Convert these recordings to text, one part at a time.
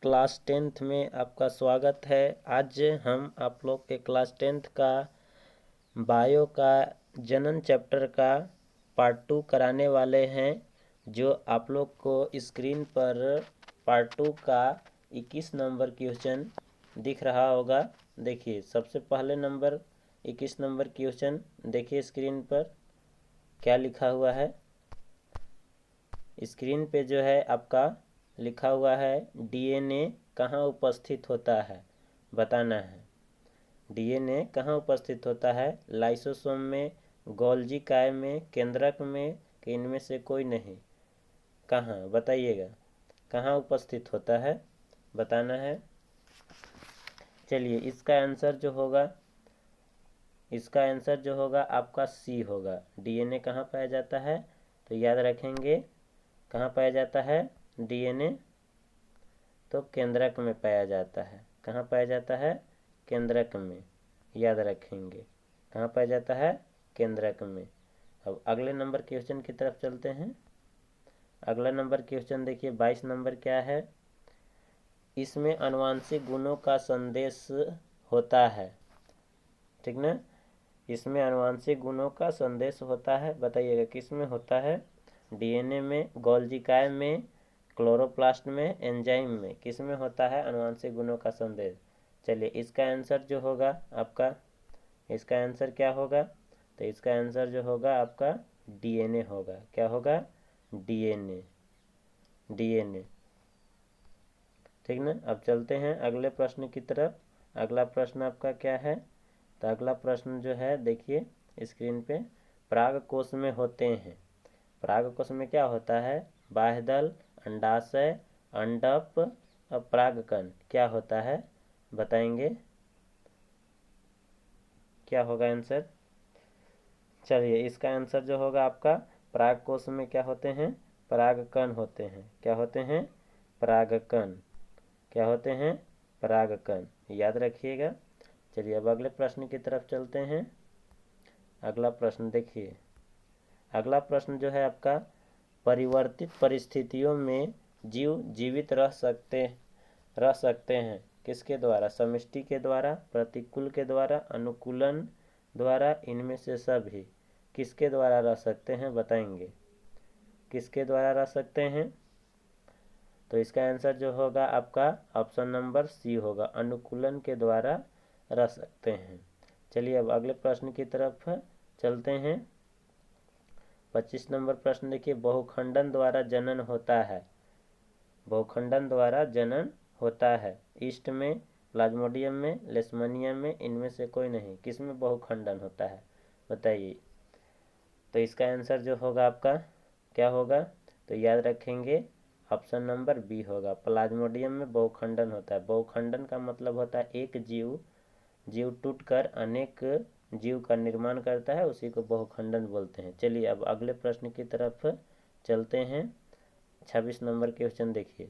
Class 10th में आपका स्वागत है। आज हम आप लोग के क्लास 10th का बायो का जनन चैप्टर का पार्ट 2 कराने वाले हैं, जो आप लोग को स्क्रीन पर पार्ट 2 का 21 नंबर क्वेश्चन दिख रहा होगा। देखिए, सबसे पहले नंबर 21 नंबर क्वेश्चन देखिए स्क्रीन पर क्या लिखा हुआ है। स्क्रीन पे जो है आपका लिखा हुआ है डीएनए कहाँ उपस्थित होता है, बताना है। डीएनए कहाँ उपस्थित होता है? लाइसोसोम में, गोल्जी काय में, केंद्रक में, कि इनमें से कोई नहीं? कहाँ बताइएगा, कहाँ उपस्थित होता है, बताना है। चलिए, इसका आंसर जो होगा आपका सी होगा। डीएनए कहाँ पाया जाता है? तो याद रखेंगे, कहाँ पाया जाता है डीएनए? तो केंद्रक में पाया जाता है। कहाँ पाया जाता है? केंद्रक में। याद रखेंगे, कहाँ पाया जाता है? केंद्रक में। अब अगले नंबर क्वेश्चन की तरफ चलते हैं। अगला नंबर क्वेश्चन देखिए, 22 नंबर क्या है। इसमें आनुवंशिक गुणों का संदेश होता है, ठीक ना? इसमें आनुवंशिक गुणों का संदेश होता है, बताइएगा किस में होता है? डीएनए में, गोल्जी काय में, क्लोरोप्लास्ट में, एंजाइम में, किस में होता है आनुवंशिक गुणों का संदेश? चलिए, इसका आंसर जो होगा आपका, इसका आंसर क्या होगा? तो इसका आंसर जो होगा आपका डीएनए होगा। क्या होगा? डीएनए। डीएनए, ठीक ना? अब चलते हैं अगले प्रश्न की तरफ। अगला प्रश्न आपका क्या है? तो अगला प्रश्न जो है देखिए स्क्रीन पे, परागकोश में होते हैं। परागकोश में क्या होता है? बाह्यदल, अंडाशय, अंडप और परागकण। क्या होता है बताएंगे, क्या होगा आंसर? चलिए, इसका आंसर जो होगा आपका, परागकोश में क्या होते हैं? परागकण होते हैं। क्या होते हैं? परागकण। क्या होते हैं? परागकण। याद रखिएगा। चलिए, अब अगले प्रश्न की तरफ चलते हैं। अगला प्रश्न देखिए, अगला प्रश्न जो है आपका, परिवर्तित परिस्थितियों में जीव जीवित रह सकते हैं किसके द्वारा? समष्टि के द्वारा, प्रतिकूल के द्वारा, अनुकूलन द्वारा, इनमें से सभी किसके द्वारा रह सकते हैं, बताएंगे किसके द्वारा रह सकते हैं? तो इसका आंसर जो होगा आपका ऑप्शन नंबर सी होगा, अनुकूलन के द्वारा रह सकते हैं। चलिए, अब अगले प्रश्न की तरफ चलते हैं। 25 नंबर प्रश्न देखिए, बहुखंडन द्वारा जनन होता है। बहुखंडन द्वारा जनन होता है। ईस्ट में, प्लाज्मोडियम में, लेशमानिया में, इनमें से कोई नहीं? किसमें बहुखंडन होता है बताइए? तो इसका आंसर जो होगा आपका क्या होगा? तो याद रखेंगे, ऑप्शन नंबर बी होगा, प्लाज्मोडियम में बहुखंडन होता है। बहुखंडन का मतलब होता है एक जीव टूटकर अनेक जीव का निर्माण करता है, उसी को बहुखंडन बोलते हैं। चलिए, अब अगले प्रश्न की तरफ चलते हैं। 26 नंबर क्वेश्चन देखिए,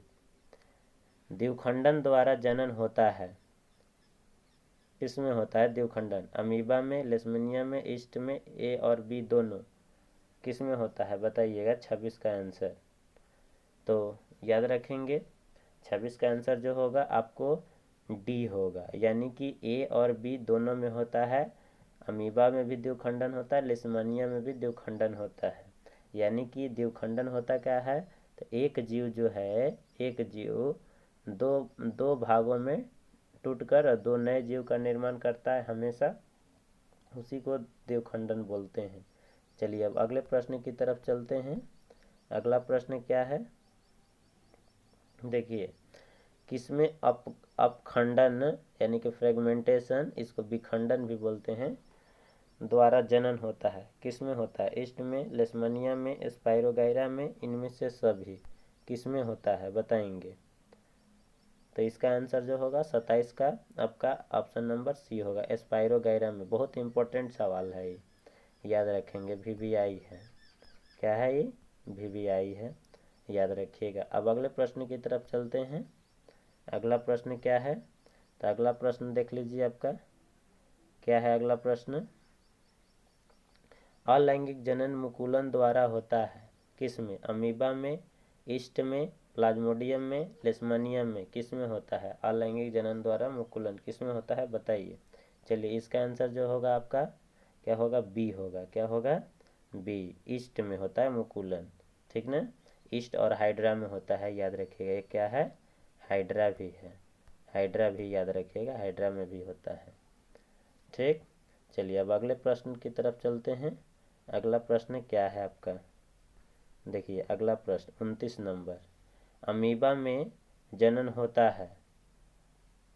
द्विखंडन द्वारा जनन होता है। किसमें होता है द्विखंडन? अमीबा में, लेशमानिया में, ईस्ट में, ए और बी दोनों, किसमें होता है बताइएगा 26 का आंसर? तो याद रखेंगे, 26 का आंसर जो होगा आपको डी होगा, यानी कि ए और बी दोनों में होता है। अमीबा में भी द्विखंडन होता है, लेशमानिया में भी द्विखंडन होता है। यानी कि द्विखंडन होता क्या है? तो एक जीव जो है, एक जीव दो भागों में टूटकर दो नए जीव का निर्माण करता है हमेशा, उसी को द्विखंडन बोलते हैं। चलिए, अब अगले प्रश्न की तरफ चलते हैं। अगला प्रश्न क्या है देखिए, किसमें अपखंडन यानी कि फ्रेगमेंटेशन, इसको विखंडन भी बोलते हैं, द्वारा जनन होता है? किसमें होता है? ईस्ट में, लेशमानिया में, स्पाइरोगाइरा में, इनमें से सभी किसमें होता है बताएंगे? तो इसका आंसर जो होगा 27 का आपका ऑप्शन नंबर सी होगा, स्पाइरोगाइरा में। बहुत इंपॉर्टेंट सवाल है ये, याद रखेंगे, वीवीआई है। क्या है ये? वीवीआई है, याद रखिएगा। अब अगले प्रश्न की तरफ चलते हैं। अगला प्रश्न क्या है? तो अगला प्रश्न देख लीजिए आपका क्या है। अगला प्रश्न, अलैंगिक जनन मुकुलन द्वारा होता है। किसमें? अमीबा में, ईस्ट में, प्लाज्मोडियम में, लेशमानियम में, किस में होता है अलैंगिक जनन द्वारा मुकुलन, किस में होता है बताइए। चलिए इसका आंसर जो होगा आपका क्या होगा, बी होगा। क्या होगा, बी, ईस्ट में होता है मुकुलन, ठीक ना। ईस्ट और हाइड्रा में होता है, याद रखिएगा। ये क्या है, हाइड्रा भी है, हाइड्रा भी याद रखिएगा, हाइड्रा में भी होता है, ठीक। चलिए अब अगले प्रश्न की तरफ चलते हैं। अगला प्रश्न क्या है आपका, देखिए अगला प्रश्न 29 नंबर। अमीबा में जनन होता है,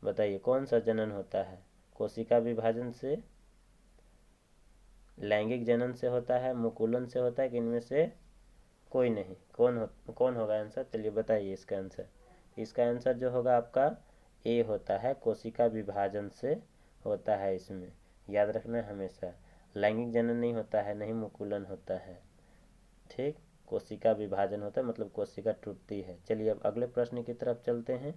बताइए कौन सा जनन होता है, कोशिका विभाजन से, लैंगिक जनन से होता है, मुकुलन से होता है, कि इनमें से कोई नहीं। कौन होगा आंसर, चलिए बताइए इसका आंसर। इसका आंसर जो होगा आपका ए होता है, कोशिका विभाजन से होता है। इसमें याद रखना है हमेशा, लैंगिक जनन नहीं होता है, नहीं मुकुलन होता है, ठीक। कोशिका विभाजन होता है, मतलब कोशिका टूटती है। चलिए अब अगले प्रश्न की तरफ चलते हैं।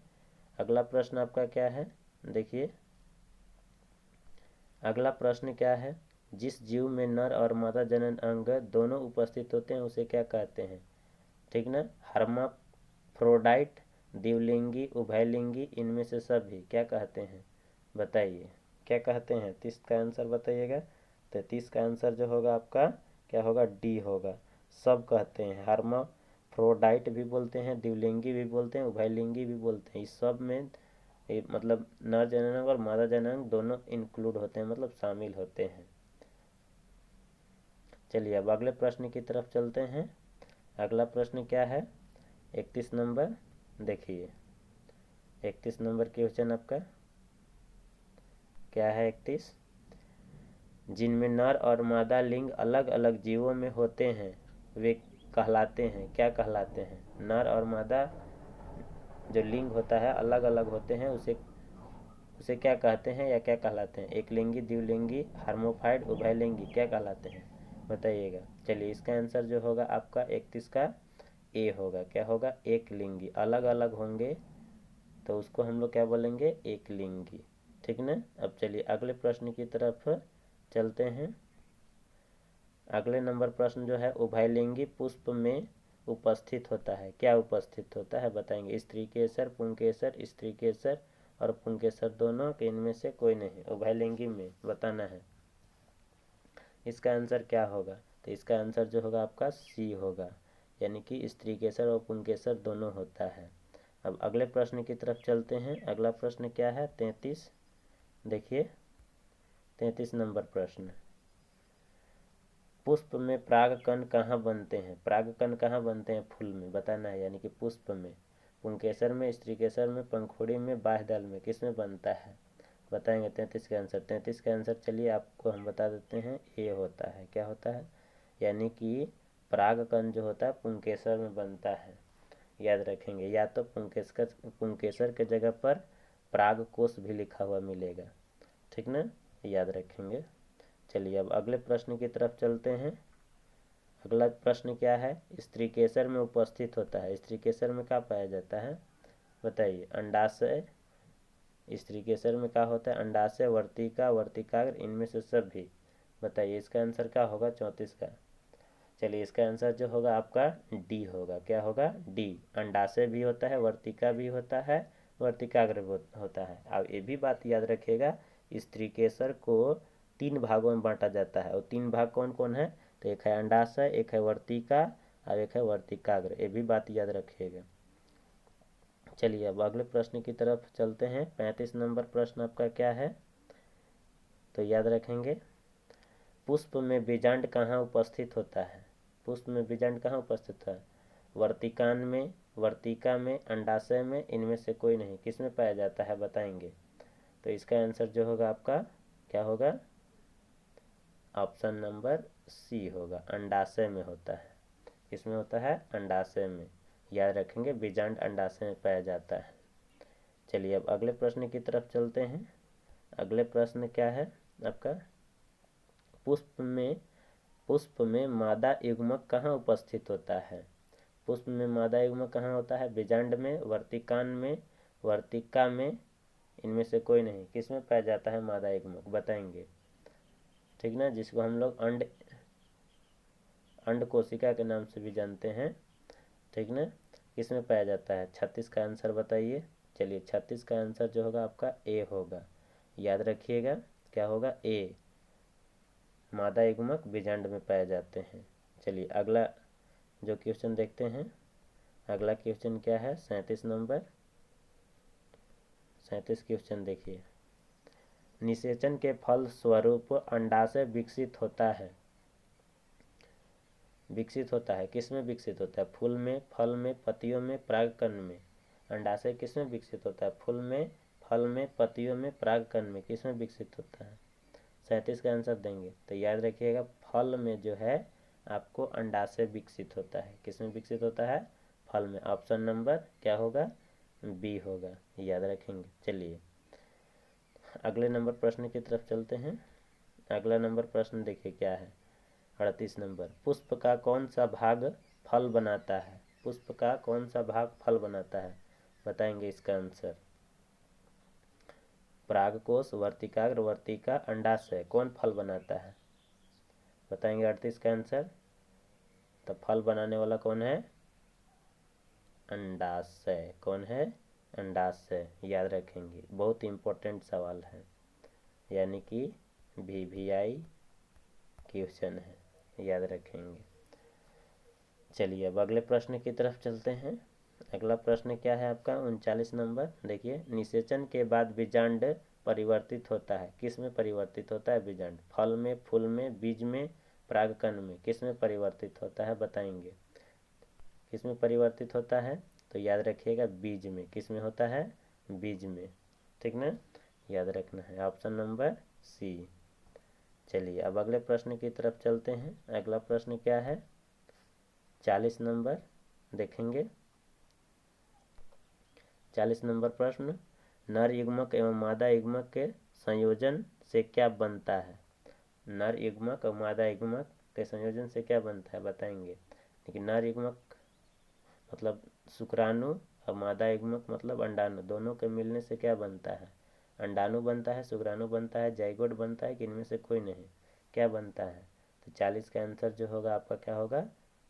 अगला प्रश्न आपका क्या है, देखिए अगला प्रश्न क्या है। जिस जीव में नर और मादा जनन अंग दोनों उपस्थित होते हैं उसे क्या कहते हैं, ठीक ना। हर्माफ्रोडाइट, द्विलिंगी, उभयलिंगी, इनमें से सभी क्या कहते हैं बताइए, क्या कहते हैं। 30 का आंसर बताइएगा। तो 30 का आंसर जो होगा आपका क्या होगा, डी होगा, सब कहते हैं। हर्माफ्रोडाइट भी बोलते हैं, द्विलिंगी भी बोलते हैं, उभयलिंगी भी बोलते हैं। इस सब में मतलब नर जननांग और मादा जननांग दोनों इंक्लूड होते हैं, मतलब शामिल होते हैं। चलिए अब अगले प्रश्न की तरफ चलते हैं। अगला प्रश्न क्या है, 31 नंबर। देखिए 31 नंबर क्वेश्चन आपका क्या है, 31। जिनमें नर और मादा लिंग अलग अलग जीवों में होते हैं वे कहलाते हैं, क्या कहलाते हैं। नर और मादा जो लिंग होता है अलग अलग होते हैं, उसे उसे क्या कहते हैं या क्या कहलाते हैं। एक लिंगी, द्विलिंगी, हार्मोफाइड, उभयलिंगी, क्या कहलाते हैं बताइएगा। चलिए इसका आंसर जो होगा आपका 31 का ए होगा। क्या होगा, एक लिंगी, अलग अलग होंगे तो उसको हम लोग क्या बोलेंगे, एक लिंगी, ठीक ना। अब चलिए अगले प्रश्न की तरफ चलते हैं। अगले नंबर प्रश्न जो है, उभयलिंगी पुष्प में उपस्थित होता है, क्या उपस्थित होता है बताएंगे। स्त्री केसर, पुंकेसर, स्त्री केसर और पुंकेसर दोनों के, इनमें से कोई नहीं, उभयलिंगी में बताना है। इसका आंसर क्या होगा, तो इसका आंसर जो होगा आपका सी होगा, यानी कि स्त्री केसर और पुंकेसर दोनों होता है। अब अगले प्रश्न की तरफ चलते हैं। अगला प्रश्न क्या है, 33। देखिए 33 नंबर प्रश्न। पुष्प में परागकण कहाँ बनते हैं, परागकण कहाँ बनते हैं फूल में बताना है, यानी कि पुष्प में, पुंकेसर में, स्त्रीकेसर में, पंखुड़ी में, बाह्यदल में, किस में बनता है बताएंगे। 33 का आंसर, 33 का आंसर चलिए आपको हम बता देते हैं, ए होता है। क्या होता है, यानी कि परागकण जो होता है पुंकेसर में बनता है, याद रखेंगे। या तो पुंकेसर के जगह पर परागकोश भी लिखा हुआ मिलेगा, ठीक ना, याद रखेंगे। चलिए अब अगले प्रश्न की तरफ चलते हैं। अगला प्रश्न क्या है, स्त्रीकेसर में उपस्थित होता है, स्त्रीकेसर में क्या पाया जाता है बताइए। अंडाशय, स्त्रीकेसर में क्या होता है, अंडाशय, वर्तिका, वर्तिकाग्र, इनमें से सभी बताइए। इसका आंसर क्या होगा, 34 का। चलिए इसका आंसर जो होगा आपका डी होगा। क्या होगा, डी, अंडाशय भी होता है, वर्तिका भी होता है, वर्तिकाग्र होता है। अब ये भी बात याद रखिएगा, स्त्रीकेसर को 3 भागों में बांटा जाता है, और 3 भाग कौन कौन है, तो एक है अंडाशय, एक है वर्तिका और एक है वर्तिकाग्र, ये भी बात याद रखिएगा। चलिए अब अगले प्रश्न की तरफ चलते हैं। 35 नंबर प्रश्न आपका क्या है, तो याद रखेंगे। पुष्प में बीजांड कहाँ उपस्थित होता है, पुष्प में बीजांड कहाँ उपस्थित है, वर्तिकान में, वर्तिका में, अंडाशय में, इनमें से कोई नहीं, किस में पाया जाता है बताएंगे। तो इसका आंसर जो होगा आपका क्या होगा, ऑप्शन नंबर सी होगा, अंडाशय में होता है। किसमें होता है, अंडाशय में, याद रखेंगे, बीजांड अंडाशय में पाया जाता है। चलिए अब अगले प्रश्न की तरफ चलते हैं। अगले प्रश्न क्या है आपका, पुष्प में मादा युग्मक कहाँ उपस्थित होता है, पुष्प में मादा युग्मक कहाँ होता है, बीजांड में, वर्तिकान में, वर्तिका में, इनमें से कोई नहीं, किस में पाया जाता है मादा युग्मक बताएंगे, ठीक ना, जिसको हम लोग अंड कोशिका के नाम से भी जानते हैं, ठीक ना। किस में पाया जाता है? 36 का आंसर बताइए। चलिए 36 का आंसर जो होगा आपका ए होगा, याद रखिएगा क्या होगा? ए। मादा युग्मक बीजांड में पाए जाते हैं। चलिए अगला जो क्वेश्चन देखते हैं, अगला क्वेश्चन क्या है? 37 नंबर। 37 क्वेश्चन देखिए, निषेचन के फल स्वरूप अंडाशय विकसित होता है। विकसित होता है किस में विकसित होता है? फूल में, फल में, पत्तियों में, परागकण में। अंडाशय किस में विकसित होता है? फूल में, फल में, पत्तियों में, परागकण में। किस में विकसित होता है? 37 का आंसर देंगे तो याद रखिएगा फल में जो है आपको अंडाशय विकसित होता है। किस में विकसित होता है? फल में। ऑप्शन नंबर क्या होगा? बी होगा, याद रखेंगे। चलिए अगले नंबर प्रश्न की तरफ चलते हैं। अगला नंबर प्रश्न देखिए क्या है? 38 नंबर। पुष्प का कौन सा भाग फल बनाता है? पुष्प का कौन सा भाग फल बनाता है? बताएंगे इसका आंसर। परागकोश, वर्तिकाग्र, वर्तिका, अंडाशय। कौन फल बनाता है? बताएंगे 38 का आंसर। तो फल बनाने वाला कौन है? अंडाशय। कौन है? अंडाशय, याद रखेंगे। बहुत इंपॉर्टेंट सवाल है, यानी कि VVI क्वेश्चन है, याद रखेंगे। चलिए अब अगले प्रश्न की तरफ चलते हैं। अगला प्रश्न क्या है आपका? 39 नंबर। देखिए निषेचन के बाद बीजांड परिवर्तित होता है। किस में परिवर्तित होता है बीजांड? फल में, फूल में, बीज में, परागकण में। किस में परिवर्तित होता है? बताएंगे। किस में परिवर्तित होता है? तो याद रखिएगा बीज में। किस में होता है? बीज में, ठीक ना, याद रखना है। Option number C. चलिए अब अगले प्रश्न की तरफ चलते हैं। अगला प्रश्न क्या है? 40 नंबर देखेंगे। 40 नंबर प्रश्न, नर युग्मक एवं मादा युग्मक के संयोजन से क्या बनता है? नर युग्मक और मादा युग्मक के संयोजन से क्या बनता है? बताएंगे। लेकिन नर युग्मक मतलब शुक्राणु और मादा युग्मक मतलब अंडाणु, दोनों के मिलने से क्या बनता है? अंडाणु बनता है, शुक्राणु बनता है, जाइगोट बनता है, कि इनमें से कोई नहीं? क्या बनता है? तो 40 का आंसर जो होगा आपका क्या होगा?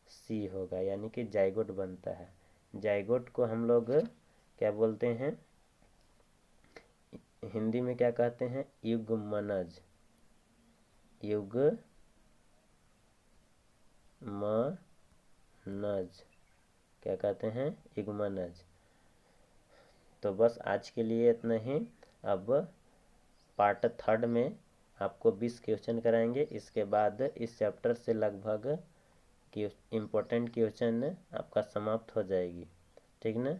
सी होगा, यानी कि जाइगोट बनता है। जाइगोट को हम लोग क्या बोलते हैं? हिंदी में क्या कहते हैं? युग्मनज। युग्मनज, क्या कहते हैं? युग्मनज। तो बस आज के लिए इतना ही। अब पार्ट 3 में आपको 20 क्वेश्चन कराएंगे। इसके बाद इस चैप्टर से लगभग इम्पोर्टेंट क्वेश्चन आपका समाप्त हो जाएगी, ठीक ना।